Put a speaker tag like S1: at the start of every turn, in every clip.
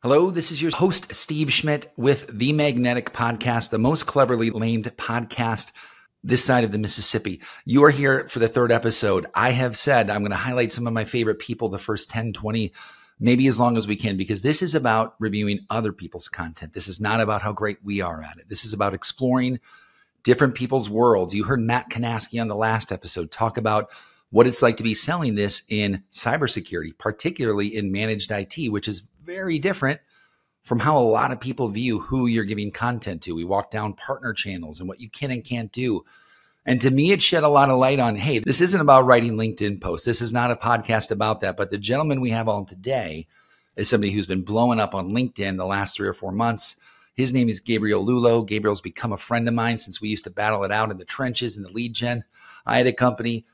S1: Hello, this is your host, Steve Schmidt, with The Magnetic Podcast, the most cleverly named podcast this side of the Mississippi. You are here for the third episode. I have said I'm going to highlight some of my favorite people the first 10, 20, maybe as long as we can, because this is about reviewing other people's content. This is not about how great we are at it. This is about exploring different people's worlds. You heard Matt Kanaski on the last episode talk about what it's like to be selling this in cybersecurity, particularly in managed IT, which is very different from how a lot of people view who you're giving content to. We walk down partner channels and what you can and can't do. And to me, it shed a lot of light on, hey, this isn't about writing LinkedIn posts. This is not a podcast about that. But the gentleman we have on today is somebody who's been blowing up on LinkedIn the last 3 or 4 months. His name is Gabriel Lullo. Gabriel's become a friend of mine since we used to battle it out in the trenches in the lead gen. I had a company.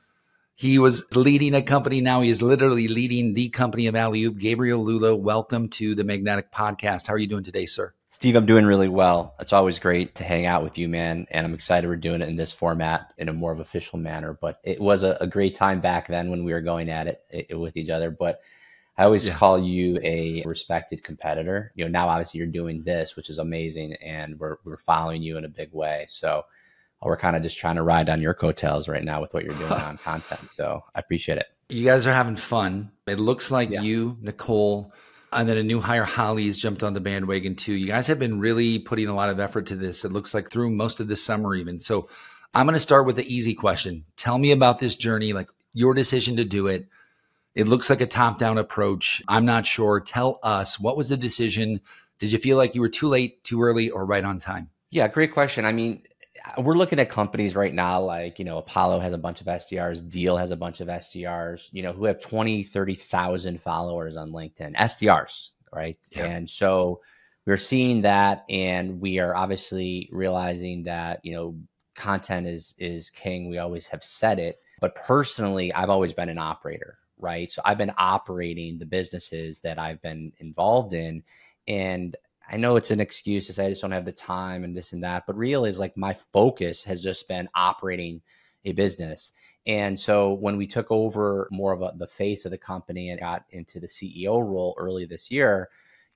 S1: He was leading a company. Now he is literally leading the company of Alley-Oop. Gabriel Lullo, welcome to the Magnetic Podcast. How are you doing today, sir?
S2: Steve, I'm doing really well. It's always great to hang out with you, man. And I'm excited we're doing it in this format in a more of official manner. But it was a great time back then when we were going at it with each other. But I always call you a respected competitor. You know, now obviously you're doing this, which is amazing. And we're following you in a big way. So we're kind of just trying to ride on your coattails right now with what you're doing on content. So I appreciate it.
S1: You guys are having fun. It looks like you, Nicole, and then a new hire, Holly's jumped on the bandwagon too. You guys have been really putting a lot of effort to this. It looks like through most of this summer even. So I'm going to start with the easy question. Tell me about this journey, like your decision to do it. It looks like a top-down approach. I'm not sure. Tell us, what was the decision? Did you feel like you were too late, too early, or right on time?
S2: Yeah, great question. I mean, we're looking at companies right now like, Apollo has a bunch of SDRs, Deal has a bunch of SDRs, who have 20, 30,000 followers on LinkedIn, SDRs, right? Yeah. And so we're seeing that, and we are obviously realizing that, content is king. We always have said it. But personally, I've always been an operator, right? So I've been operating the businesses that I've been involved in. And I know it's an excuse to say I just don't have the time and this and that, but really is like my focus has just been operating a business. And so when we took over more of the face of the company and got into the CEO role early this year,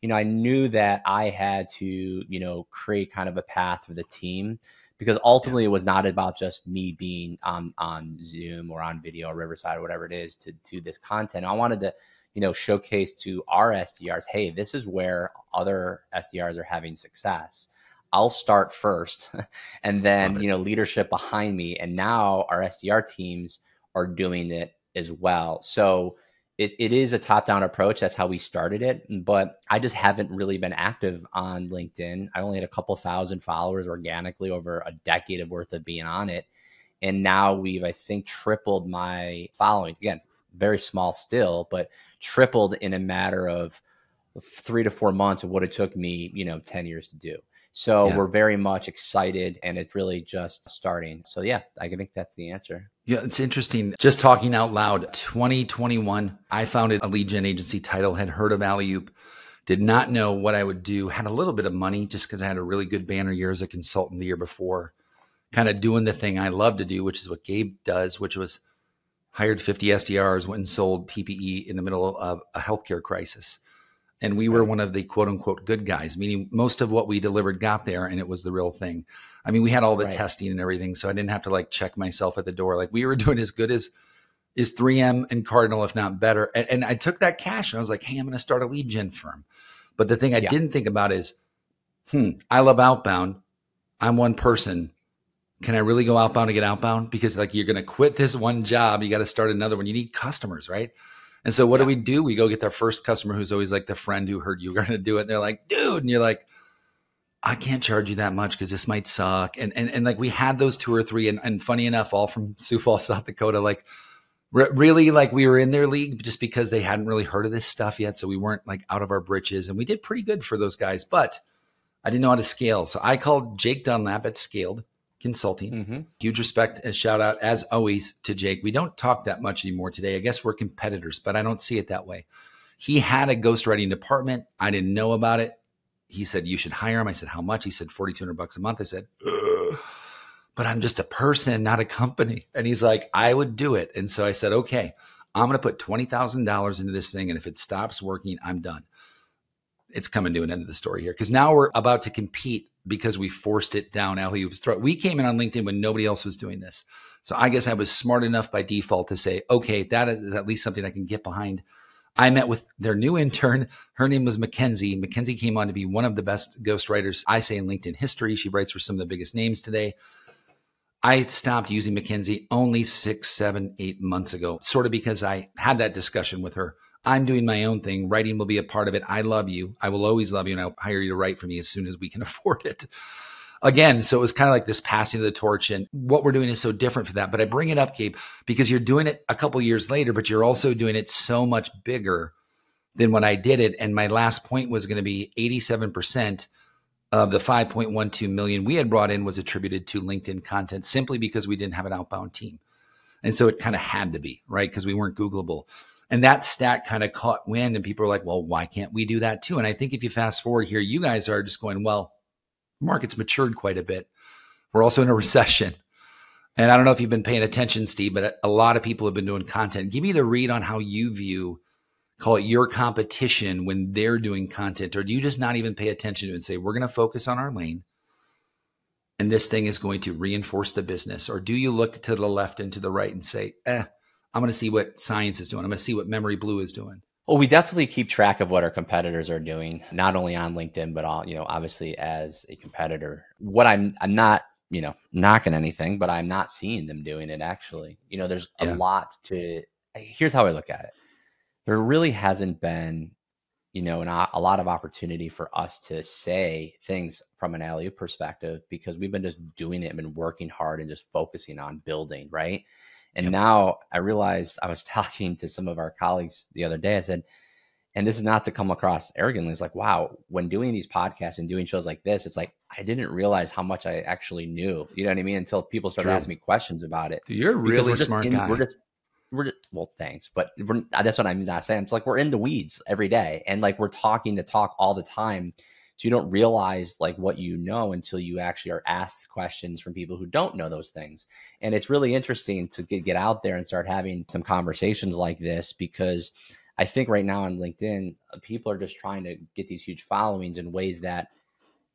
S2: I knew that I had to, create kind of a path for the team, because ultimately it was not about just me being on Zoom or on video or Riverside or whatever it is to do this content. I wanted to showcase to our SDRs, hey, this is where other SDRs are having success. I'll start first and then, leadership behind me. And now our SDR teams are doing it as well. So it is a top-down approach. That's how we started it. But I just haven't really been active on LinkedIn. I only had a couple thousand followers organically over a decade of worth of being on it. And now we've, I think, tripled my following. Again, very small still, but tripled in a matter of 3 to 4 months of what it took me, 10 years to do. So we're very much excited, and it's really just starting. So yeah, I think that's the answer.
S1: Yeah, it's interesting. Just talking out loud, 2021, I founded a lead gen agency. Title, had heard of Alley-Oop, did not know what I would do, had a little bit of money just because I had a really good banner year as a consultant the year before, kind of doing the thing I love to do, which is what Gabe does, which was hired 50 SDRs, went and sold PPE in the middle of a healthcare crisis. And we were one of the quote unquote good guys, meaning most of what we delivered got there and it was the real thing. I mean, we had all the testing and everything, so I didn't have to like check myself at the door. Like we were doing as good as 3M and Cardinal, if not better. And I took that cash and I was like, hey, I'm going to start a lead gen firm. But the thing I didn't think about is, I love outbound. I'm one person. Can I really go outbound to get outbound? Because like you're going to quit this one job. You got to start another one. You need customers, right? And so what do? We go get our first customer who's always like the friend who heard you were going to do it. And they're like, dude. And you're like, I can't charge you that much because this might suck. And like we had those 2 or 3 and funny enough, all from Sioux Falls, South Dakota, like really like we were in their league just because they hadn't really heard of this stuff yet. So we weren't like out of our britches, and we did pretty good for those guys, but I didn't know how to scale. So I called Jake Dunlap at Scaled Consulting. Huge respect and shout out as always to Jake. We don't talk that much anymore today. I guess we're competitors, but I don't see it that way. He had a ghostwriting department. I didn't know about it. He said, you should hire him. I said, how much? He said, $4,200 a month. I said, but I'm just a person, not a company. And he's like, I would do it. And so I said, okay, I'm going to put $20,000 into this thing. And if it stops working, I'm done. it's coming to an end of the story here because now we're about to compete because we forced it down Alley-Oop's throat. We came in on LinkedIn when nobody else was doing this. So I guess I was smart enough by default to say, okay, that is at least something I can get behind. I met with their new intern. Her name was Mackenzie. Mackenzie came on to be one of the best ghostwriters, I say, in LinkedIn history. She writes for some of the biggest names today. I stopped using Mackenzie only 6, 7, 8 months ago, sort of because I had that discussion with her. I'm doing my own thing. Writing will be a part of it. I love you. I will always love you. And I'll hire you to write for me as soon as we can afford it. Again, so it was kind of like this passing of the torch. And what we're doing is so different for that. But I bring it up, Gabe, because you're doing it a couple years later, but you're also doing it so much bigger than when I did it. And my last point was going to be 87% of the 5.12 million we had brought in was attributed to LinkedIn content simply because we didn't have an outbound team. And so it kind of had to be, right? Because we weren't Googleable. And that stat kind of caught wind and people were like, well, why can't we do that too? And I think if you fast forward here, you guys are just going, well, the market's matured quite a bit. We're also in a recession. And I don't know if you've been paying attention, Steve, but a lot of people have been doing content. Give me the read on how you view, call it your competition when they're doing content, or do you just not even pay attention to it and say, we're going to focus on our lane and this thing is going to reinforce the business? Or do you look to the left and to the right and say, I'm going to see what science is doing. I'm going to see what Memory Blue is doing.
S2: Well, we definitely keep track of what our competitors are doing, not only on LinkedIn, but all, obviously as a competitor. What I'm not, knocking anything, but I'm not seeing them doing it actually. There's a lot to, here's how I look at it. There really hasn't been, a lot of opportunity for us to say things from an Alley-Oop perspective because we've been just doing it and been working hard and just focusing on building, right? And now I realized, I was talking to some of our colleagues the other day, I said, and this is not to come across arrogantly, it's like, wow, when doing these podcasts and doing shows like this, it's like, I didn't realize how much I actually knew, you know what I mean? Until people started asking me questions about it.
S1: Dude, you're a really smart guy.
S2: Well, thanks. But that's what I'm not saying. It's like, we're in the weeds every day and like, we're talking to talk all the time. So you don't realize like what you know until you actually are asked questions from people who don't know those things. And it's really interesting to get out there and start having some conversations like this, because I think right now on LinkedIn, people are just trying to get these huge followings in ways that,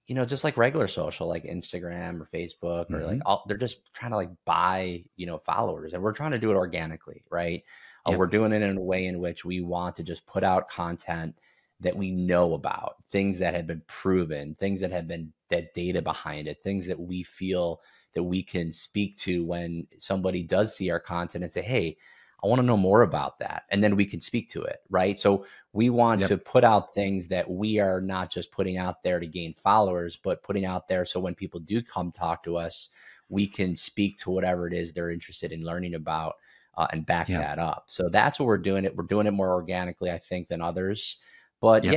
S2: just like regular social, like Instagram or Facebook, or like they're just trying to like buy, followers, and we're trying to do it organically, right? We're doing it in a way in which we want to just put out content that we know about, things that have been proven, things that have been that data behind it, things that we feel that we can speak to when somebody does see our content and say, hey, I want to know more about that. And then we can speak to it, right? So we want to put out things that we are not just putting out there to gain followers, but putting out there so when people do come talk to us, we can speak to whatever it is they're interested in learning about and back that up. So that's what we're doing. We're doing it more organically, I think, than others. But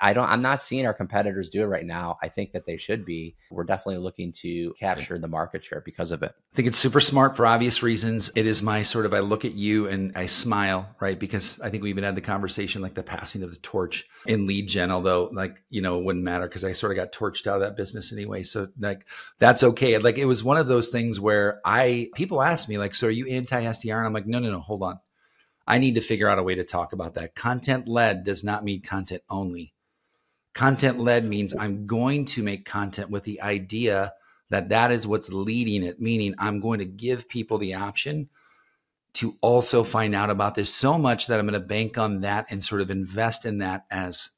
S2: I'm not seeing our competitors do it right now. I think that they should be. We're definitely looking to capture the market share because of it.
S1: I think it's super smart for obvious reasons. It is my sort of, I look at you and I smile, right? Because I think we even had the conversation, like the passing of the torch in lead gen, although like, it wouldn't matter because I sort of got torched out of that business anyway. So like, that's okay. Like it was one of those things where people ask me like, so are you anti-SDR? And I'm like, no, hold on. I need to figure out a way to talk about that. Content-led does not mean content only. Content-led means I'm going to make content with the idea that is what's leading it, meaning I'm going to give people the option to also find out about this so much that I'm going to bank on that and sort of invest in that as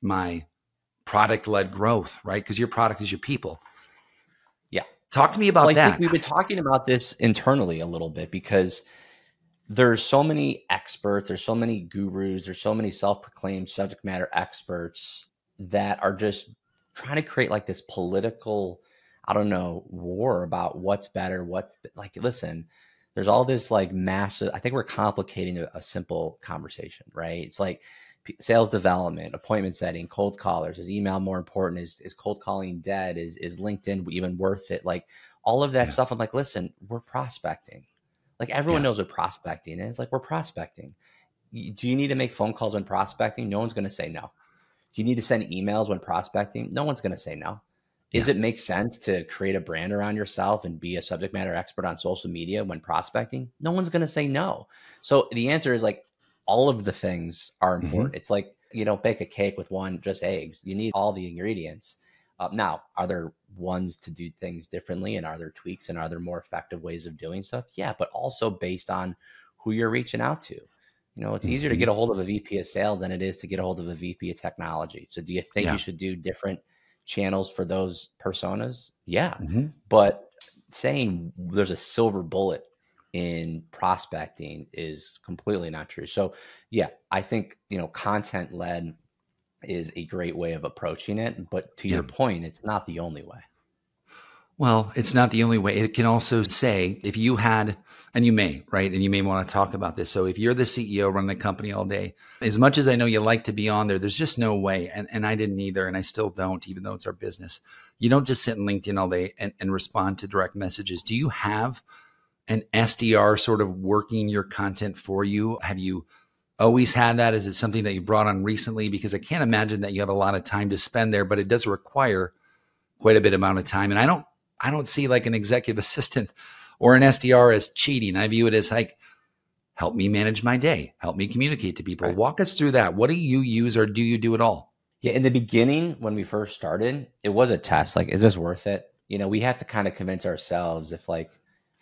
S1: my product-led growth, right? Because your product is your people.
S2: Yeah.
S1: Talk to me about that.
S2: I think we've been talking about this internally a little bit because there's so many experts, there's so many gurus, there's so many self-proclaimed subject matter experts that are just trying to create like this political, war about what's better, listen, there's all this like massive, I think we're complicating a simple conversation, right? It's like sales development, appointment setting, cold callers. Is email more important? Is cold calling dead? Is LinkedIn even worth it? Like all of that stuff. I'm like, listen, we're prospecting. Like everyone knows what prospecting is. Like we're prospecting. Do you need to make phone calls when prospecting? No one's going to say no. Do you need to send emails when prospecting? No one's going to say no. Does it make sense to create a brand around yourself and be a subject matter expert on social media when prospecting? No one's going to say no. So the answer is like all of the things are important. It's like You don't bake a cake with just eggs. You need all the ingredients. Now, are there ones to do things differently, and are there tweaks, and are there more effective ways of doing stuff? Yeah, but also based on who you're reaching out to. It's easier to
S1: Mm-hmm.
S2: get a hold of a VP of sales than it is to get a hold of a VP of technology. So do you think you
S1: Yeah.
S2: should do different channels for those personas? Yeah.
S1: Mm-hmm.
S2: But saying there's a silver bullet in prospecting is completely not true. So yeah, I think, content led is a great way of approaching it. But to
S1: Yeah.
S2: your point, it's not the only way.
S1: Well, it's not the only way. It can also say if you had, and you may, right? And you may want to talk about this. So if you're the CEO running the company all day, as much as I know you like to be on there, there's just no way. And I didn't either. And I still don't, even though it's our business. You don't just sit in LinkedIn all day and respond to direct messages. Do you have an SDR sort of working your content for you? Have you always had that? Is it something that you brought on recently? Because I can't imagine that you have a lot of time to spend there, but it does require quite a bit amount of time. And I don't see like an executive assistant or an SDR as cheating. I view it as like, help me manage my day, help me communicate to people.
S2: Right.
S1: Walk us through that. What do you use, or do you do it all?
S2: Yeah. In the beginning, when we first started, it was a test. Like, is this worth it? We have to kind of convince ourselves if like,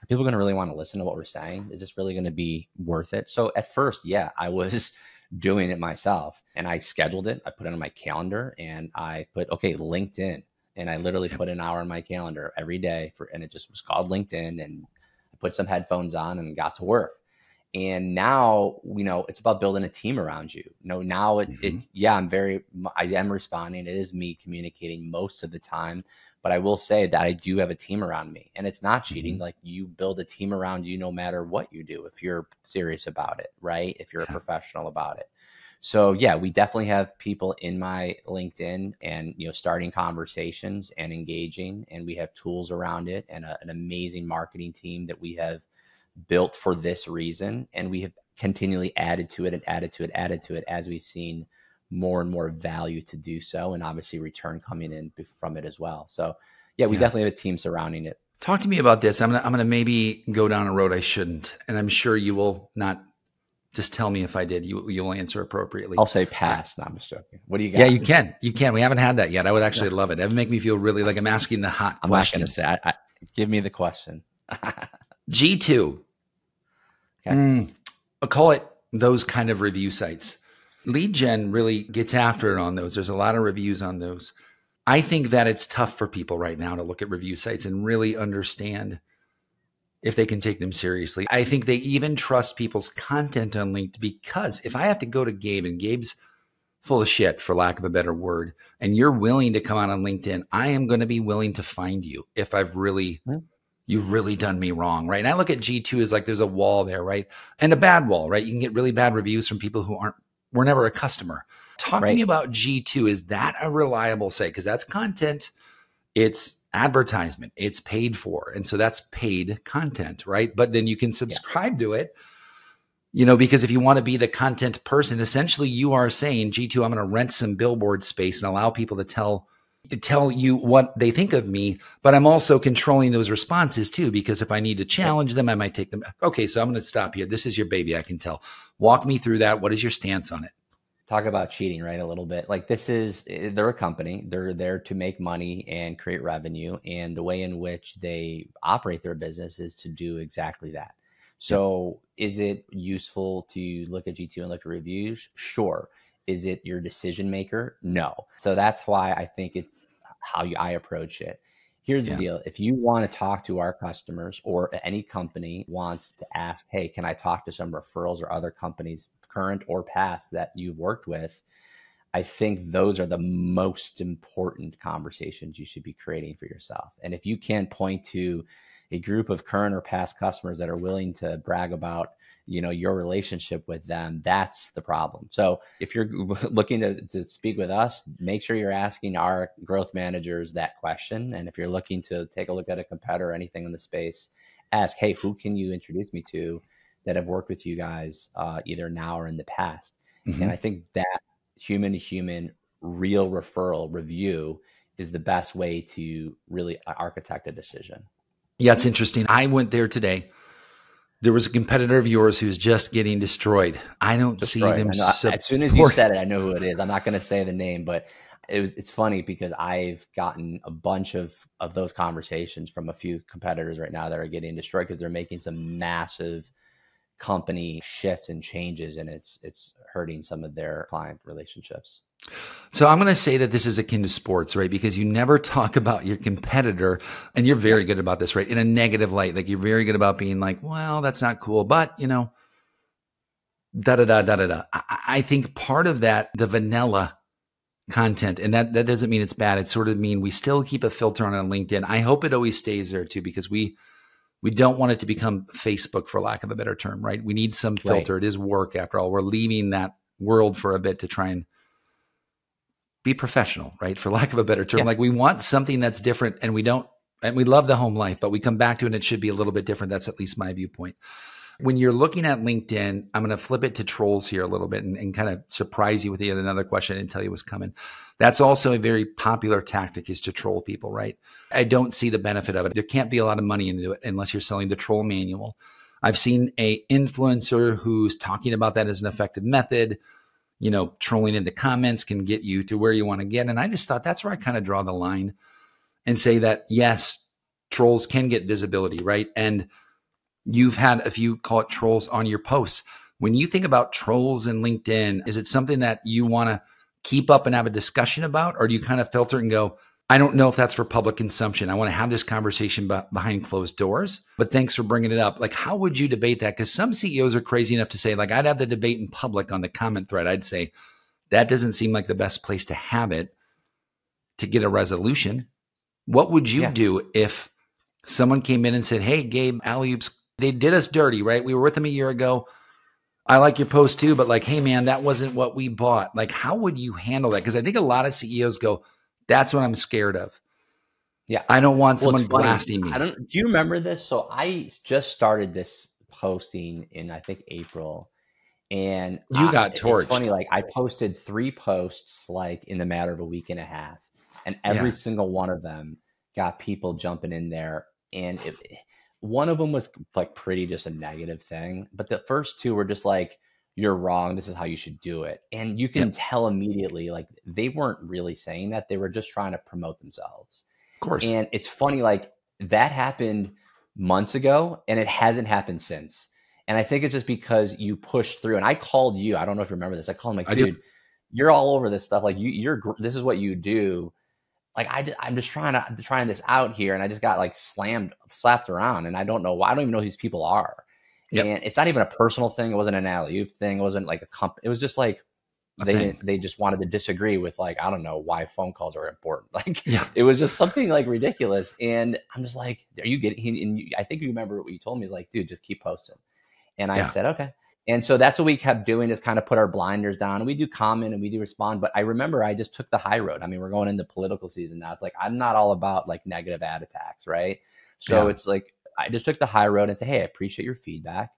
S2: are people going to really want to listen to what we're saying? Is this really going to be worth it? So at first, yeah, I was doing it myself, and I scheduled it. I put it on my calendar, and I put, okay, LinkedIn. And I literally put an hour on my calendar every day and it just was called LinkedIn, and I put some headphones on and got to work. And now, it's about building a team around you. Now it's, yeah, I am responding. It is me communicating most of the time, but I will say that I do have a team around me, and it's not cheating. Like, you build a team around you no matter what you do, if you're serious about it, right? If you're a professional about it. So yeah, we definitely have people in my LinkedIn and, starting conversations and engaging, and we have tools around it and an amazing marketing team that we have built for this reason. And we have continually added to it and added to it as we've seen more and more value to do so. And obviously return coming in from it as well. So yeah, we definitely have a team surrounding it.
S1: Talk to me about this. I'm gonna maybe go down a road I shouldn't, and I'm sure you will not. Just tell me if I did. You'll answer appropriately.
S2: I'll say pass. No, I'm just joking. What do you got?
S1: Yeah, you can. You can. We haven't had that yet. I would actually love it. That would make me feel really like I'm asking the hot
S2: I'm
S1: questions.
S2: not going to say. Give me the question.
S1: G2.
S2: Okay.
S1: I'll call it those kind of review sites. Lead gen really gets after it on those. There's a lot of reviews on those. I think that it's tough for people right now to look at review sites and really understand if they can take them seriously. I think they even trust people's content on LinkedIn, because if I have to go to Gabe, and Gabe's full of shit, for lack of a better word, and you're willing to come out on LinkedIn, I am going to be willing to find you if you've really done me wrong, right? And I look at G2 as like there's a wall there, right? And a bad wall, right? You can get really bad reviews from people who were never a customer. Talk to me about G2. Is that a reliable site? Because that's content. It's advertisement. It's paid for. And so that's paid content, right? But then you can subscribe to it, because if you want to be the content person, essentially you are saying, G2, I'm going to rent some billboard space and allow people to tell you what they think of me, but I'm also controlling those responses too, because if I need to challenge them, I might take them back. Okay, so I'm going to stop you. This is your baby, I can tell. Walk me through that. What is your stance on it?
S2: Talk about cheating, right? A little bit. Like, they're a company. They're there to make money and create revenue. And the way in which they operate their business is to do exactly that. So is it useful to look at G2 and look at reviews? Sure. Is it your decision maker? No. So that's why I think it's how I approach it. Here's the deal. If you want to talk to our customers, or any company wants to ask, hey, can I talk to some referrals or other companies, current or past, that you've worked with? I think those are the most important conversations you should be creating for yourself. And if you can't point to a group of current or past customers that are willing to brag about, your relationship with them, that's the problem. So if you're looking to speak with us, make sure you're asking our growth managers that question. And if you're looking to take a look at a competitor or anything in the space, ask, hey, who can you introduce me to that have worked with you guys either now or in the past? And I think that human to human real referral review is the best way to really architect a decision.
S1: Yeah, it's interesting. I went there today. there was a competitor of yours who's just getting destroyed. I don't see
S2: Destroyed.
S1: them
S2: I know, as soon as you said it, I know who it is. I'm not going to say the name, but it's funny because I've gotten a bunch of those conversations from a few competitors right now that are getting destroyed because they're making some massive company shifts and changes, and it's hurting some of their client relationships.
S1: So I'm going to say that this is akin to sports, right? Because you never talk about your competitor, and you're very good about this, right? In a negative light, like you're very good about being like, well, that's not cool, but you know, da da da da da da. I think part of that, the vanilla content, and that doesn't mean it's bad. It sort of mean we still keep a filter on LinkedIn. I hope it always stays there too, because we don't want it to become Facebook, for lack of a better term, right? We need some filter. Right. It is work after all. We're leaving that world for a bit to try and be professional, right? For lack of a better term. Yeah. Like we want something that's different, and we love the home life, but we come back to it and it should be a little bit different. That's at least my viewpoint. When you're looking at LinkedIn, I'm going to flip it to trolls here a little bit and kind of surprise you with yet another question I didn't tell you was coming. That's also a very popular tactic, is to troll people, right? I don't see the benefit of it. There can't be a lot of money into it unless you're selling the troll manual. I've seen an influencer who's talking about that as an effective method. You know, trolling into comments can get you to where you want to get. And I just thought that's where I kind of draw the line and say that, yes, trolls can get visibility, right? And you've had a few, call it trolls, on your posts. When you think about trolls in LinkedIn, is it something that you want to keep up and have a discussion about? Or do you kind of filter and go, I don't know if that's for public consumption. I want to have this conversation behind closed doors, but thanks for bringing it up. Like, how would you debate that? Because some CEOs are crazy enough to say, like, I'd have the debate in public on the comment thread. I'd say that doesn't seem like the best place to have it to get a resolution. What would you do if someone came in and said, hey, Gabe, alley-oops, they did us dirty, right? We were with them a year ago. I like your post too, but like, hey man, that wasn't what we bought. Like, how would you handle that? Because I think a lot of CEOs go, that's what I'm scared of.
S2: Yeah.
S1: I don't want someone blasting me.
S2: Do you remember this? So I just started this posting in, I think, April. And
S1: you got torched.
S2: It's funny, like I posted 3 posts like in the matter of a week and a half. And every single one of them got people jumping in there. And one of them was like pretty just a negative thing. But the first 2 were just like, you're wrong. This is how you should do it. And you can tell immediately, like they weren't really saying that. They were just trying to promote themselves.
S1: Of course.
S2: And it's funny, like that happened months ago and it hasn't happened since. And I think it's just because you pushed through. And I called you. I don't know if you remember this. I called him like, dude, you're all over this stuff. Like this is what you do. Like I'm just trying this out here. And I just got like slapped around. And I don't know why. I don't even know who these people are. Yep. And it's not even a personal thing. It wasn't an alley-oop thing. It wasn't like a company. It was just like they just wanted to disagree with, like, I don't know why phone calls are important. Like it was just something like ridiculous. And I'm just like, are you getting? And I think you remember what you told me is like, dude, just keep posting. And I said, okay. And so that's what we kept doing, is kind of put our blinders down. And we do comment and we do respond. But I remember I just took the high road. I mean, we're going into political season now. It's like, I'm not all about like negative ad attacks, right? So it's like, I just took the high road and said, hey, I appreciate your feedback.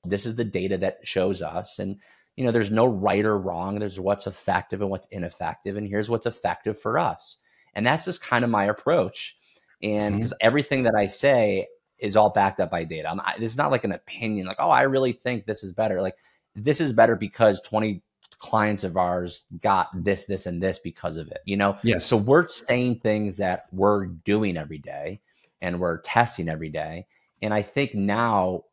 S2: This is the data that shows us. And, you know, there's no right or wrong. There's what's effective and what's ineffective. And here's what's effective for us. And that's just kind of my approach. And because everything that I say is all backed up by data. This is not like an opinion, like, oh, I really think this is better. Like, this is better because 20 clients of ours got this, this, and this because of it, you know?
S1: Yes.
S2: So we're saying things that we're doing every day. And we're testing every day. And I think now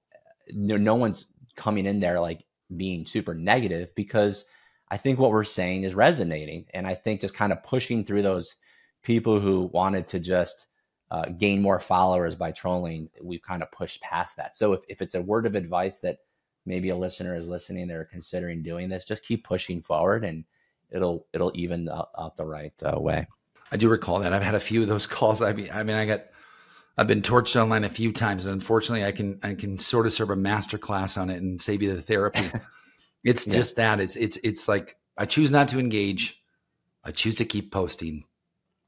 S2: no one's coming in there like being super negative, because I think what we're saying is resonating. And I think just kind of pushing through those people who wanted to just gain more followers by trolling, we've kind of pushed past that. So if it's a word of advice that maybe a listener is listening, they're considering doing this, just keep pushing forward and it'll even out the right way.
S1: I do recall that. I've had a few of those calls. I've been torched online a few times, and unfortunately, I can sort of serve a master class on it and save you the therapy. It's just that it's like I choose not to engage. I choose to keep posting.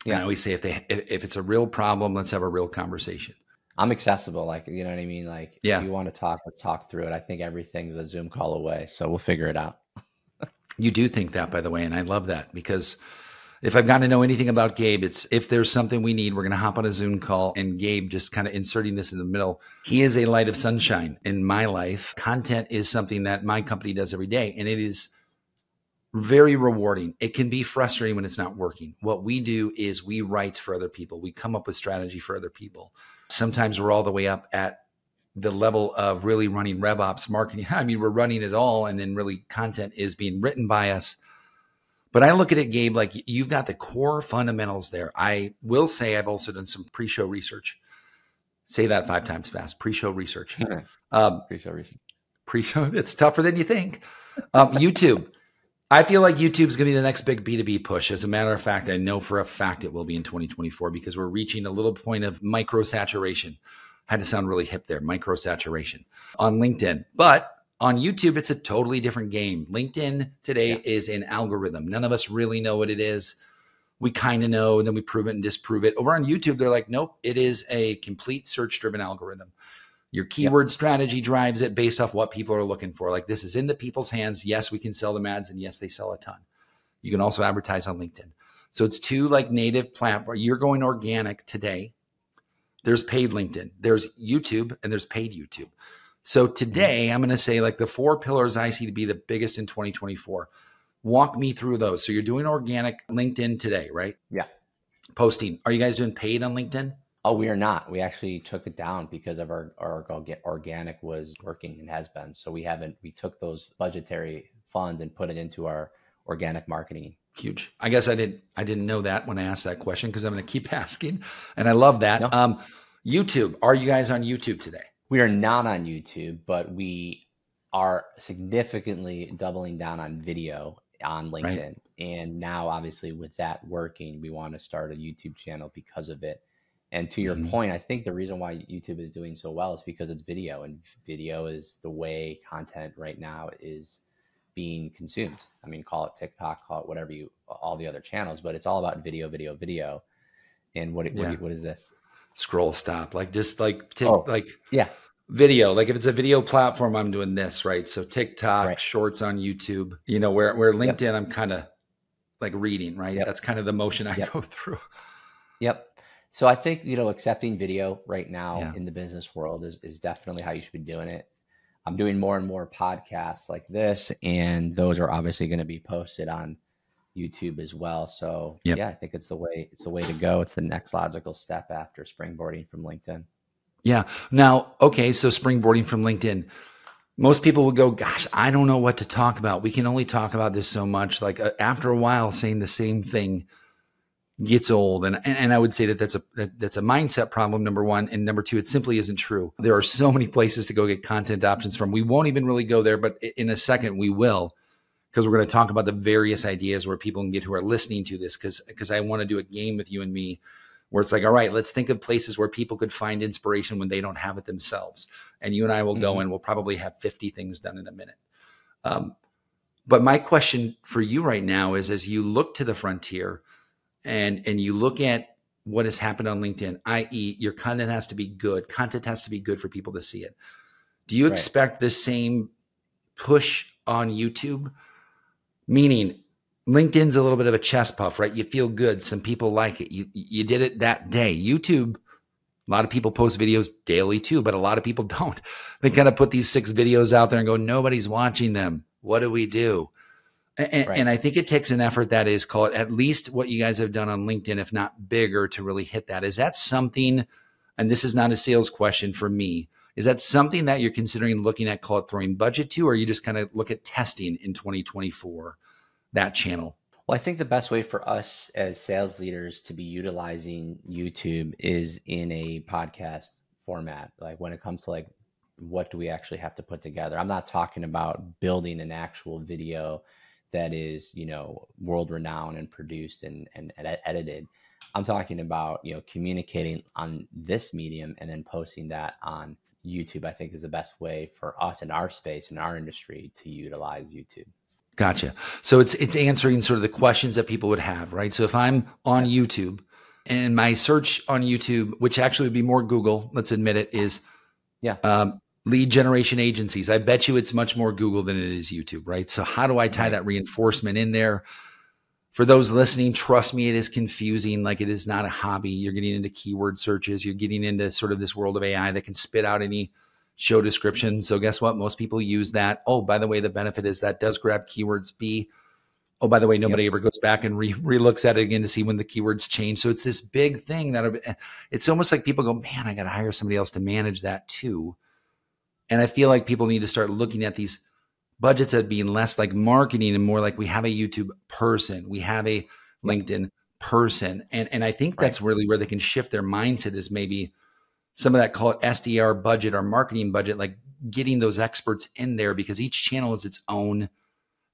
S1: Yeah, I always say if it's a real problem, let's have a real conversation.
S2: I'm accessible, like, you know what I mean. Like, if you want to talk, let's talk through it. I think everything's a Zoom call away, so we'll figure it out.
S1: You do think that, by the way, and I love that, because If I've got to know anything about Gabe, it's if there's something we need, we're going to hop on a Zoom call, and Gabe just kind of inserting this in the middle. He is a light of sunshine in my life. Content is something that my company does every day, and it is very rewarding. It can be frustrating when it's not working. What we do is we write for other people. We come up with strategy for other people. Sometimes we're all the way up at the level of really running RevOps marketing. I mean, we're running it all, and then really content is being written by us. But I look at it, Gabe, like you've got the core fundamentals there. I will say I've also done some pre-show research. Say that 5 times fast. Pre-show research.
S2: Pre-show research.
S1: Pre-show. It's tougher than you think. YouTube. I feel like YouTube's going to be the next big B2B push. As a matter of fact, I know for a fact it will be in 2024 because we're reaching a little point of micro-saturation. Had to sound really hip there, micro-saturation on LinkedIn. But on YouTube, it's a totally different game. LinkedIn today is an algorithm. None of us really know what it is. We kind of know, and then we prove it and disprove it. Over on YouTube, they're like, nope, it is a complete search-driven algorithm. Your keyword strategy drives it based off what people are looking for. Like this is in the people's hands. Yes, we can sell them ads, and yes, they sell a ton. You can also advertise on LinkedIn. So it's two like native platform. You're going organic today. There's paid LinkedIn. There's YouTube, and there's paid YouTube. So today, I'm going to say like the 4 pillars I see to be the biggest in 2024. Walk me through those. So you're doing organic LinkedIn today, right?
S2: Yeah.
S1: Posting. Are you guys doing paid on LinkedIn?
S2: Oh, we are not. We actually took it down because of our organic was working and has been. So we took those budgetary funds and put it into our organic marketing.
S1: Huge. I guess I didn't know that when I asked that question because I'm going to keep asking. And I love that. No. YouTube. Are you guys on YouTube today?
S2: We are not on YouTube, but we are significantly doubling down on video on LinkedIn. Right. And now, obviously, with that working, we want to start a YouTube channel because of it. And to your point, I think the reason why YouTube is doing so well is because it's video, and video is the way content right now is being consumed. I mean, call it TikTok, call it whatever all the other channels, but it's all about video. And what is this?
S1: Scroll stop, like just like video. Like if it's a video platform, I'm doing this, right? So TikTok, shorts on YouTube, where LinkedIn, I'm kind of like reading, right? That's kind of the motion I go through.
S2: Yep. So I think, accepting video right now in the business world is definitely how you should be doing it. I'm doing more and more podcasts like this, and those are obviously going to be posted on YouTube as well. So I think it's the way to go. It's the next logical step after springboarding from LinkedIn.
S1: Yeah. Now, okay. So springboarding from LinkedIn, most people will go, gosh, I don't know what to talk about. We can only talk about this so much. Like after a while, saying the same thing gets old. And I would say that's a mindset problem, number one. And number two, it simply isn't true. There are so many places to go get content options from. We won't even really go there, but in a second we will, because we're going to talk about the various ideas where people can get who are listening to this. Because I want to do a game with you and me where it's like, all right, let's think of places where people could find inspiration when they don't have it themselves. And you and I will go and we'll probably have 50 things done in a minute. But my question for you right now is, as you look to the frontier, and you look at what has happened on LinkedIn, i.e. your content has to be good. Content has to be good for people to see it. Do you expect the same push on YouTube? Meaning LinkedIn's a little bit of a chest puff, right? You feel good. Some people like it. You did it that day. YouTube, a lot of people post videos daily too, but a lot of people don't. They kind of put these 6 videos out there and go, nobody's watching them. What do we do? And I think it takes an effort that is, call it at least what you guys have done on LinkedIn, if not bigger, to really hit that. Is that something, and this is not a sales question for me, is that something that you're considering looking at, call it throwing budget to, or you just kind of look at testing in 2024, that channel?
S2: Well, I think the best way for us as sales leaders to be utilizing YouTube is in a podcast format. Like when it comes to like, what do we actually have to put together? I'm not talking about building an actual video that is, world renowned and produced and edited. I'm talking about, communicating on this medium and then posting that on YouTube, I think is the best way for us in our space, in our industry, to utilize YouTube.
S1: Gotcha. So it's answering sort of the questions that people would have, right? So if I'm on YouTube and my search on YouTube, which actually would be more Google, let's admit it, is lead generation agencies. I bet you it's much more Google than it is YouTube, right? So how do I tie that reinforcement in there? For those listening, trust me, it is confusing. Like, it is not a hobby. You're getting into keyword searches. You're getting into sort of this world of AI that can spit out any show description. So guess what? Most people use that. Oh, by the way, the benefit is that does grab keywords. B, oh, by the way, nobody ever goes back and re-looks at it again to see when the keywords change. So it's this big thing that it's almost like people go, man, I got to hire somebody else to manage that too. And I feel like people need to start looking at these budgets as being less like marketing and more like we have a YouTube person, we have a LinkedIn person. And I think that's really where they can shift their mindset, is maybe some of that, call it SDR budget or marketing budget, like getting those experts in there, because each channel is its own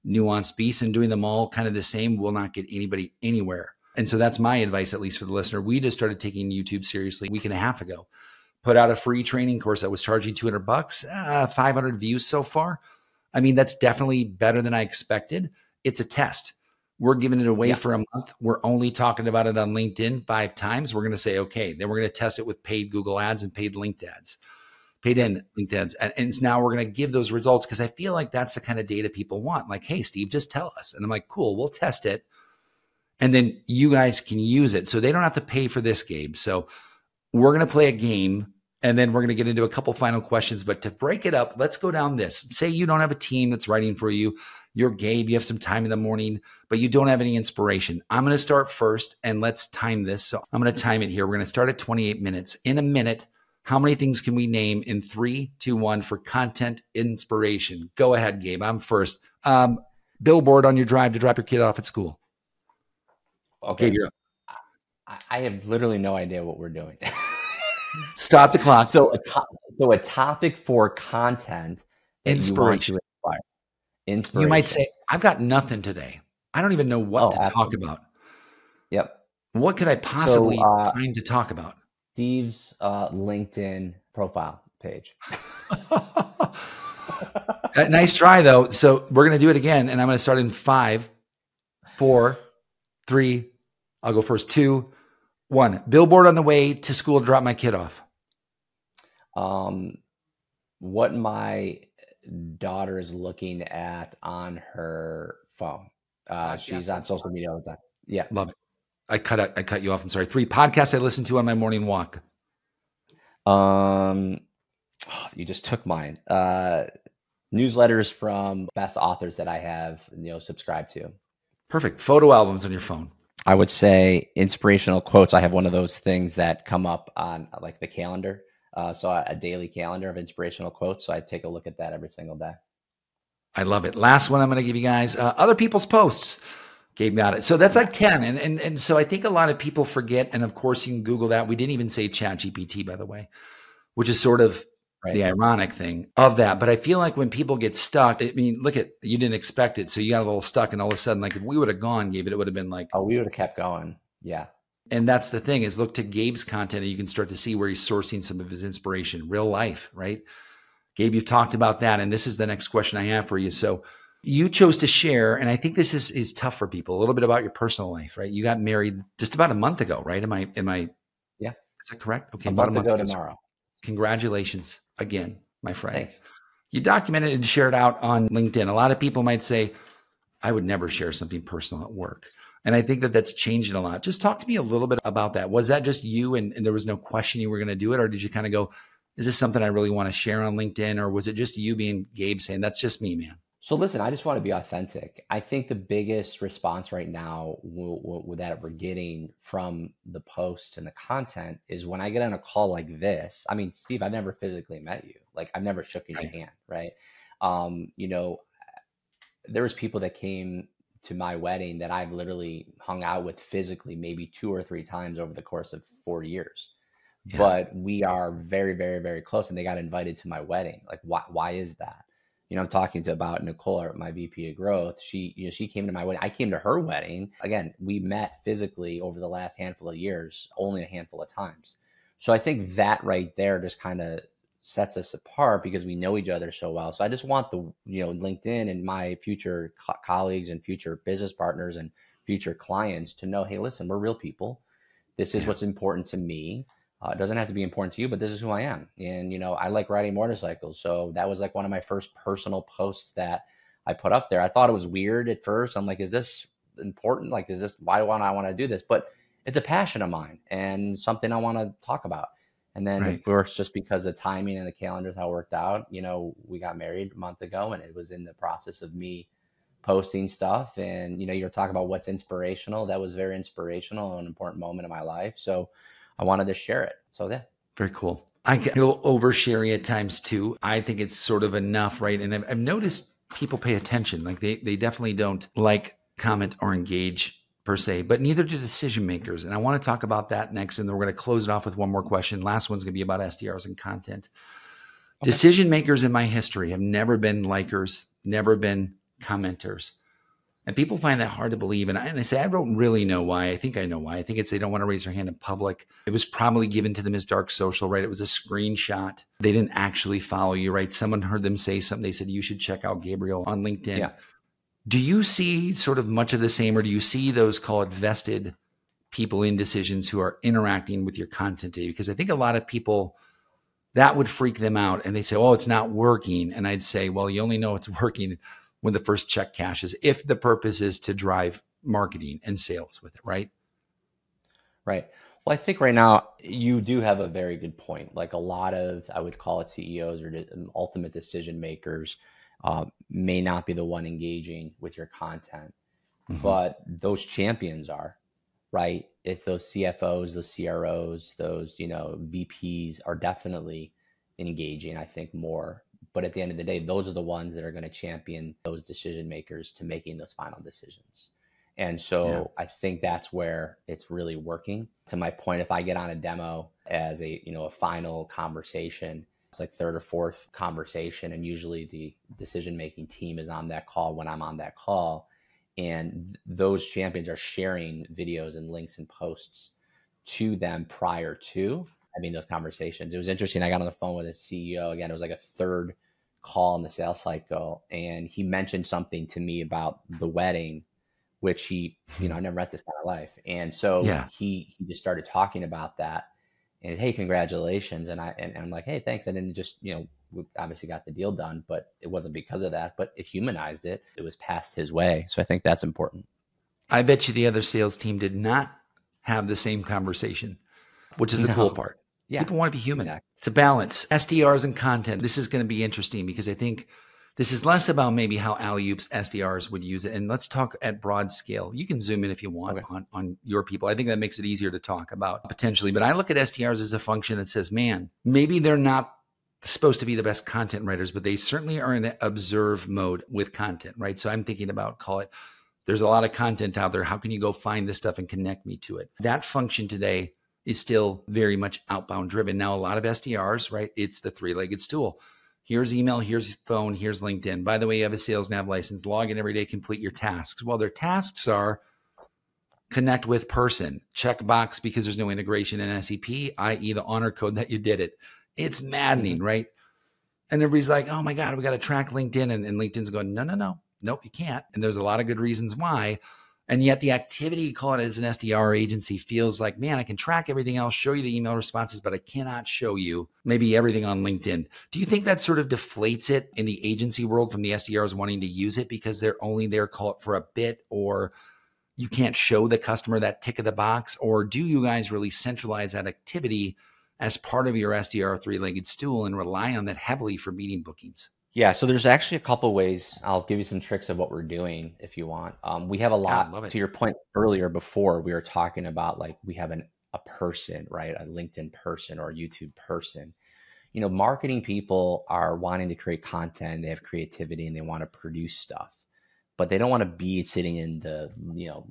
S1: nuanced beast, and doing them all kind of the same will not get anybody anywhere. And so that's my advice, at least for the listener. We just started taking YouTube seriously a week and a half ago, put out a free training course that was charging $200, 500 views so far. I mean, that's definitely better than I expected. It's a test. We're giving it away for a month. We're only talking about it on LinkedIn 5 times. We're going to say, okay, then we're going to test it with paid Google ads and paid linked ads, paid in linked ads. And now we're going to give those results, because I feel like that's the kind of data people want. Like, hey, Steve, just tell us. And I'm like, cool, we'll test it. And then you guys can use it. So they don't have to pay for this, Gabe. So we're going to play a game, and then we're going to get into a couple final questions. But to break it up, let's go down this. Say you don't have a team that's writing for you. You're Gabe. You have some time in the morning, but you don't have any inspiration. I'm going to start first, and let's time this. So I'm going to time it here. We're going to start at 28 minutes. In a minute, how many things can we name in 3, 2, 1 for content inspiration? Go ahead, Gabe. I'm first. Billboard on your drive to drop your kid off at school.
S2: Okay.
S1: Gabe, you're up.
S2: I have literally no idea what we're doing.
S1: Stop the clock.
S2: So a topic for content that
S1: inspiration.
S2: You want to inspire. Inspiration.
S1: You might say, I've got nothing today. I don't even know what to talk about.
S2: Yep.
S1: What could I possibly find to talk about?
S2: Steve's LinkedIn profile page.
S1: Nice try, though. So we're going to do it again, and I'm going to start in 5, 4, 3. I'll go first. 2, 1. Billboard on the way to school to drop my kid off.
S2: What my daughter is looking at on her phone. She's on social media all the time. Yeah.
S1: Love it. I cut you off. I'm sorry. 3. Podcasts I listen to on my morning walk.
S2: You just took mine. Newsletters from best authors that I have, subscribed to.
S1: Perfect. Photo albums on your phone.
S2: I would say inspirational quotes. I have one of those things that come up on like the calendar. So a daily calendar of inspirational quotes. So I take a look at that every single day.
S1: I love it. Last one I'm going to give you guys, other people's posts. Gabe got it. So that's like 10. And so I think a lot of people forget. And of course you can Google that. We didn't even say ChatGPT, by the way, which is sort of the ironic thing of that. But I feel like when people get stuck, I mean, look at, you didn't expect it. So you got a little stuck, and all of a sudden, like if we would have gone, Gabe, it would have been like,
S2: oh, we would have kept going. Yeah.
S1: And that's the thing, is look to Gabe's content, and you can start to see where he's sourcing some of his inspiration, real life, right? Gabe, you've talked about that. And this is the next question I have for you. So you chose to share, and I think this is tough for people, a little bit about your personal life, right? You got married just about a month ago, right? Am I?
S2: Yeah.
S1: Is that correct? Okay.
S2: About a month ago tomorrow.
S1: Congratulations again, my friend.
S2: Thanks.
S1: You documented and shared out on LinkedIn. A lot of people might say, I would never share something personal at work. And I think that that's changed a lot. Just talk to me a little bit about that. Was that just you and there was no question you were going to do it? Or did you kind of go, is this something I really want to share on LinkedIn? Or was it just you being Gabe saying, that's just me, man?
S2: So listen, I just want to be authentic. I think the biggest response right now that we're getting from the posts and the content is when I get on a call like this. I mean, Steve, I've never physically met you. Like I've never shook your hand, right? There was people that came to my wedding that I've literally hung out with physically maybe 2 or 3 times over the course of 4 years. Yeah. But we are very, very, very close, and they got invited to my wedding. Like, why is that? I'm talking about Nicole, my VP of growth. She came to my wedding. I came to her wedding. Again, we met physically over the last handful of years, only a handful of times. So I think that right there just kind of sets us apart because we know each other so well. So I just want the, LinkedIn and my future colleagues and future business partners and future clients to know, hey, listen, we're real people. This is what's important to me. It doesn't have to be important to you, but this is who I am. And, I like riding motorcycles. So that was like one of my first personal posts that I put up there. I thought it was weird at first. I'm like, is this important? Like, is this, why do I want to do this? But it's a passion of mine and something I want to talk about. And then of
S1: Right.
S2: course, just because the timing and the calendars, how it worked out, we got married a month ago, and it was in the process of me posting stuff. And, you're talking about what's inspirational. That was very inspirational and an important moment in my life. So I wanted to share it. So yeah.
S1: Very cool. I get a little oversharing at times too. I think it's sort of enough, right? And I've noticed people pay attention. Like they definitely don't like, comment, or engage per se, but neither do decision makers. And I want to talk about that next. And then we're going to close it off with one more question. Last one's going to be about SDRs and content. Okay. Decision makers in my history have never been likers, never been commenters. And people find that hard to believe. And I say, I don't really know why. I think I know why. I think it's they don't want to raise their hand in public. It was probably given to them as dark social, right? It was a screenshot. They didn't actually follow you, right? Someone heard them say something. They said, you should check out Gabriel on LinkedIn. Yeah. Do you see sort of much of the same, or do you see those, call it, vested people in decisions who are interacting with your content today? Because I think a lot of people, that would freak them out. And they say, oh, it's not working. And I'd say, well, you only know it's working when the first check cashes, if the purpose is to drive marketing and sales with it, right?
S2: Right. Well, I think right now you do have a very good point. Like a lot of, I would call it CEOs or ultimate decision makers may not be the one engaging with your content, but those champions are, right? It's those CFOs, those CROs, those, VPs are definitely engaging, I think, more. But at the end of the day, those are the ones that are going to champion those decision makers to making those final decisions. And so I think that's where it's really working. To my point, if I get on a demo as a final conversation, it's like third or fourth conversation, and usually the decision-making team is on that call when I'm on that call. And those champions are sharing videos and links and posts to them prior to having those conversations. It was interesting. I got on the phone with a CEO. Again, it was like a third call in the sales cycle. And he mentioned something to me about the wedding, which he, I never met this kind of life. And so he just started talking about that and, hey, congratulations. And I'm like, hey, thanks. I didn't just, we obviously got the deal done, but it wasn't because of that, but it humanized it. It was passed his way. So I think that's important.
S1: I bet you the other sales team did not have the same conversation, which is the cool part. Yeah, people want to be human. Exactly. It's a balance. SDRs and content. This is going to be interesting because I think this is less about maybe how alley-oops SDRs would use it. And let's talk at broad scale. You can zoom in if you want on your people. I think that makes it easier to talk about potentially. But I look at SDRs as a function that says, man, maybe they're not supposed to be the best content writers, but they certainly are in an observe mode with content, right? So I'm thinking about, call it, there's a lot of content out there. How can you go find this stuff and connect me to it? That function today is still very much outbound driven. Now, a lot of SDRs, right? It's the three-legged stool. Here's email, here's phone, here's LinkedIn. By the way, you have a sales nav license, log in every day, complete your tasks. Well, their tasks are connect with person, check box because there's no integration in SEP, i.e. the honor code that you did it. It's maddening, right? And everybody's like, oh my God, we got to track LinkedIn. And LinkedIn's going, nope, you can't. And there's a lot of good reasons why. And yet the activity, you call it as an SDR agency, feels like, man, I can track everything else, show you the email responses, but I cannot show you maybe everything on LinkedIn. Do you think that sort of deflates it in the agency world from the SDRs wanting to use it because they're only there, call it, for a bit, or you can't show the customer that tick of the box? Or do you guys really centralize that activity as part of your SDR three-legged stool and rely on that heavily for meeting bookings?
S2: Yeah, so there's actually a couple ways. I'll give you some tricks of what we're doing if you want. We have a lot, to your point earlier before, we were talking about like we have a person, right? A LinkedIn person or a YouTube person. Marketing people are wanting to create content, they have creativity and they want to produce stuff, but they don't want to be sitting in the,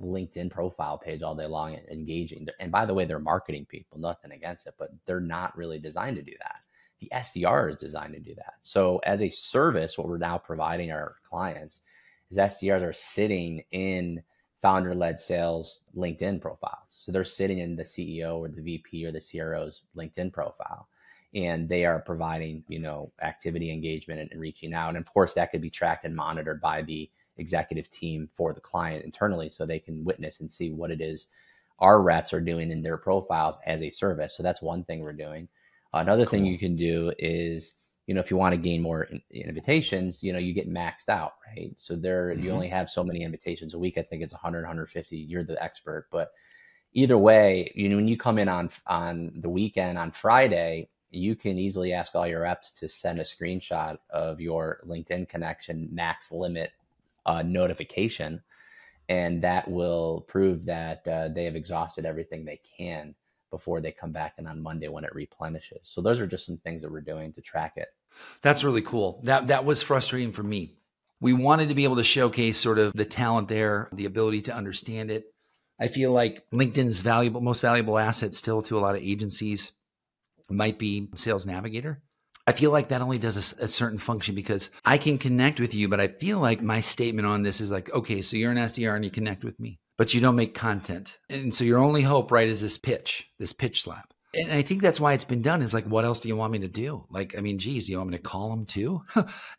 S2: LinkedIn profile page all day long and engaging. And by the way, they're marketing people, nothing against it, but they're not really designed to do that. The SDR is designed to do that. So as a service, what we're now providing our clients is SDRs are sitting in founder-led sales LinkedIn profiles. So they're sitting in the CEO or the VP or the CRO's LinkedIn profile, and they are providing, activity, engagement, and reaching out. And of course, that could be tracked and monitored by the executive team for the client internally, so they can witness and see what it is our reps are doing in their profiles as a service. So that's one thing we're doing. Another thing you can do is, if you want to gain more invitations, you get maxed out, right? So there, you only have so many invitations a week. I think it's 100, 150. You're the expert, but either way, when you come in on the weekend on Friday, you can easily ask all your reps to send a screenshot of your LinkedIn connection max limit notification, and that will prove that they have exhausted everything they can before they come back in on Monday when it replenishes. So those are just some things that we're doing to track it.
S1: That's really cool. That was frustrating for me. We wanted to be able to showcase sort of the talent there, the ability to understand it. I feel like LinkedIn's most valuable asset still to a lot of agencies might be Sales Navigator. I feel like that only does a certain function because I can connect with you, but I feel like my statement on this is like, okay, so you're an SDR and you connect with me, but you don't make content. And so your only hope, right, is this pitch slap. And I think that's why it's been done is like, what else do you want me to do? Like, I mean, geez, do you want me to call them too?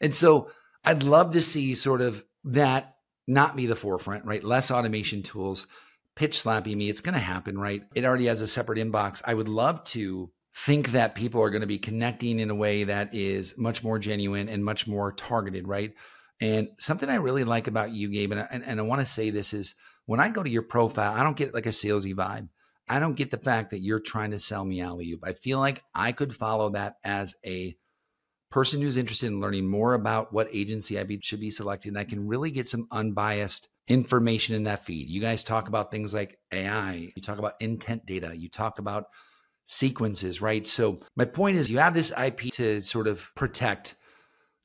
S1: And so I'd love to see sort of that not be the forefront, right? Less automation tools, pitch slapping me. It's going to happen, right? It already has a separate inbox. I would love to think that people are going to be connecting in a way that is much more genuine and much more targeted, right? And something I really like about you, Gabe, and I want to say this is when I go to your profile, I don't get like a salesy vibe. I don't get the fact that you're trying to sell me alley-oop. I feel like I could follow that as a person who's interested in learning more about what agency should be selected. And I can really get some unbiased information in that feed. You guys talk about things like AI. You talk about intent data. You talk about sequences, right? So my point is you have this IP to sort of protect.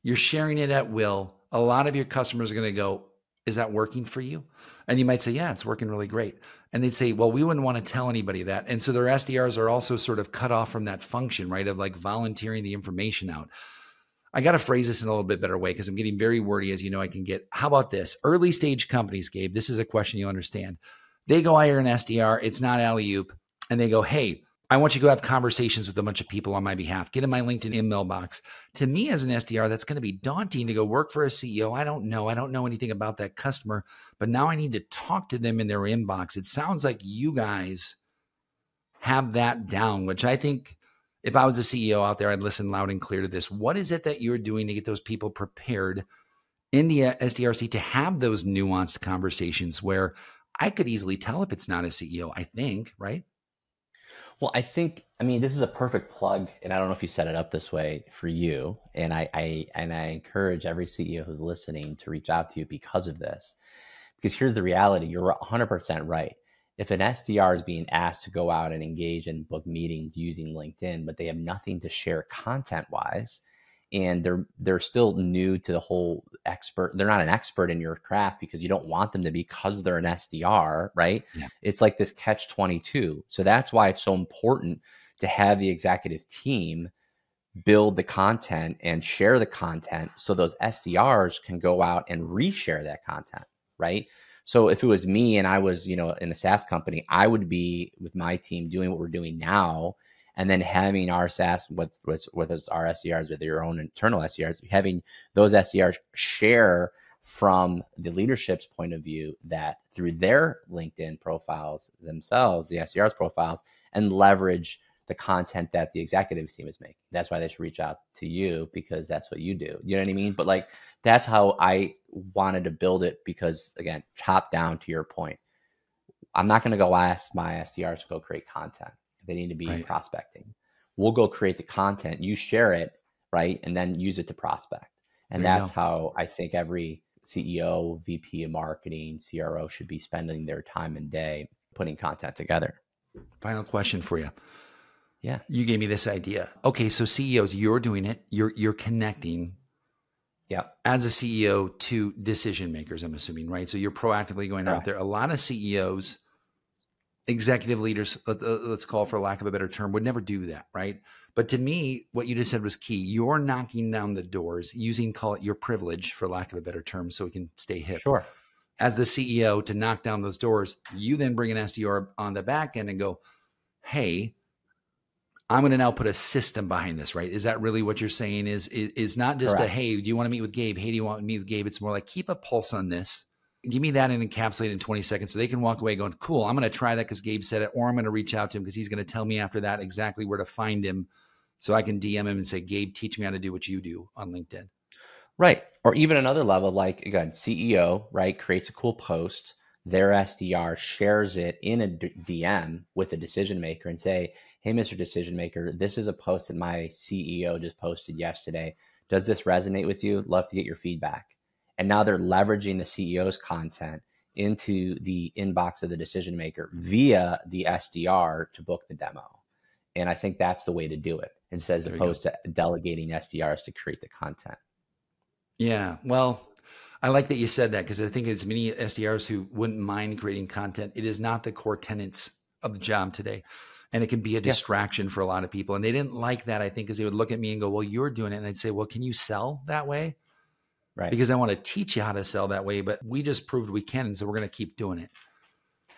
S1: You're sharing it at will. A lot of your customers are going to go, is that working for you? And you might say, yeah, it's working really great. And they'd say, well, we wouldn't want to tell anybody that. And so their SDRs are also sort of cut off from that function, right? Of like volunteering the information out. I got to phrase this in a little bit better way because I'm getting very wordy, as you know I can get. How about this? Early stage companies, Gabe, this is a question you'll understand. They go hire an SDR. It's not alley-oop. And they go, hey, I want you to go have conversations with a bunch of people on my behalf. Get in my LinkedIn email box. To me as an SDR, that's going to be daunting to go work for a CEO. I don't know anything about that customer, but now I need to talk to them in their inbox. It sounds like you guys have that down, which I think if I was a CEO out there, I'd listen loud and clear to this. What is it that you're doing to get those people prepared in the SDRC to have those nuanced conversations where I could easily tell if it's not a CEO, I think, right?
S2: Well, I mean, this is a perfect plug, and I don't know if you set it up this way for you. And I encourage every CEO who's listening to reach out to you because of this. Because here's the reality: you're 100% right. If an SDR is being asked to go out and engage and book meetings using LinkedIn, but they have nothing to share content-wise, and they're still new to the whole expert. They're not an expert in your craft because you don't want them to be because they're an SDR, right? Yeah. It's like this catch-22. So that's why it's so important to have the executive team build the content and share the content so those SDRs can go out and reshare that content, right? So if it was me and I was, in a SaaS company, I would be with my team doing what we're doing now, and then having our SaaS with our SDRs, with your own internal SDRs, having those SDRs share from the leadership's point of view that through their LinkedIn profiles themselves, the SDRs profiles, and leverage the content that the executive team is making. That's why they should reach out to you, because that's what you do. You know what I mean? But like, that's how I wanted to build it, because again, top down to your point, I'm not going to go ask my SDRs to go create content. They need to be prospecting. We'll go create the content. You share it, right? And then use it to prospect. And that's how I think every CEO, VP of marketing, CRO should be spending their time and day putting content together.
S1: Final question for you.
S2: Yeah.
S1: You gave me this idea. Okay, so CEOs, you're doing it. You're connecting as a CEO to decision makers, I'm assuming, right? So you're proactively going out there. A lot of CEOs, executive leaders, let's call it for lack of a better term, would never do that, right? But to me, what you just said was key. You're knocking down the doors using, call it your privilege, for lack of a better term, so we can stay hip.
S2: Sure.
S1: As the CEO to knock down those doors, you then bring an SDR on the back end and go, hey, I'm going to now put a system behind this, right? Is that really what you're saying? Is not just a, hey, do you want to meet with Gabe? Hey, do you want to meet with Gabe? It's more like, keep a pulse on this. Give me that and encapsulate it in 20 seconds so they can walk away going, cool, I'm going to try that because Gabe said it, or I'm going to reach out to him because he's going to tell me after that exactly where to find him So I can DM him and say, Gabe, teach me how to do what you do on LinkedIn.
S2: Right. Or even another level, like again, CEO, right, creates a cool post. Their SDR shares it in a DM with a decision maker and say, hey, Mr. Decision Maker, this is a post that my CEO just posted yesterday. Does this resonate with you? Love to get your feedback. And now they're leveraging the CEO's content into the inbox of the decision maker via the SDR to book the demo. And I think that's the way to do it, instead as opposed to delegating SDRs to create the content.
S1: Yeah. Well, I like that you said that, because I think it's many SDRs who wouldn't mind creating content. It is not the core tenets of the job today. And it can be a distraction for a lot of people. And they didn't like that, I think, because they would look at me and go, well, you're doing it. And I'd say, well, can you sell that way?
S2: Right.
S1: Because I want to teach you how to sell that way, but we just proved we can. And so we're going to keep doing it.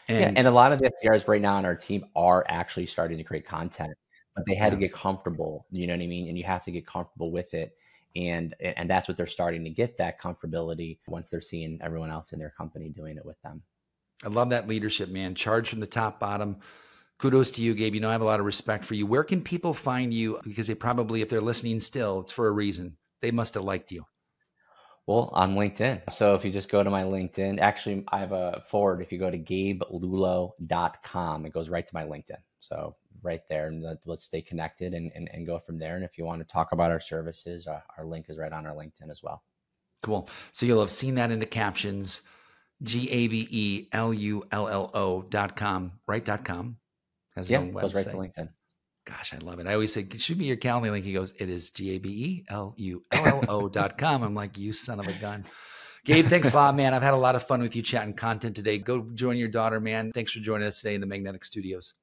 S2: And a lot of the SDRs right now on our team are actually starting to create content, but they had to get comfortable, you know what I mean? And you have to get comfortable with it. And that's what they're starting to get, that comfortability, once they're seeing everyone else in their company doing it with them.
S1: I love that leadership, man. Charge from the top, bottom. Kudos to you, Gabe. You know, I have a lot of respect for you. Where can people find you? Because they probably, if they're listening still, it's for a reason. They must have liked you.
S2: Well, on LinkedIn. So if you just go to my LinkedIn, actually, I have a forward. If you go to GabeLullo.com, it goes right to my LinkedIn. So right there, and let's stay connected and go from there. And if you want to talk about our services, our link is right on our LinkedIn as well.
S1: Cool. So you'll have seen that in the captions, GABELULLO.com, right? .com. Has
S2: Yeah, goes right to LinkedIn.
S1: Gosh, I love it. I always say, shoot me your Calendly link. He goes, it is GABELULLO.com. I'm like, you son of a gun. Gabe, thanks a lot, man. I've had a lot of fun with you chatting content today. Go join your daughter, man. Thanks for joining us today in the Magnetic Studios.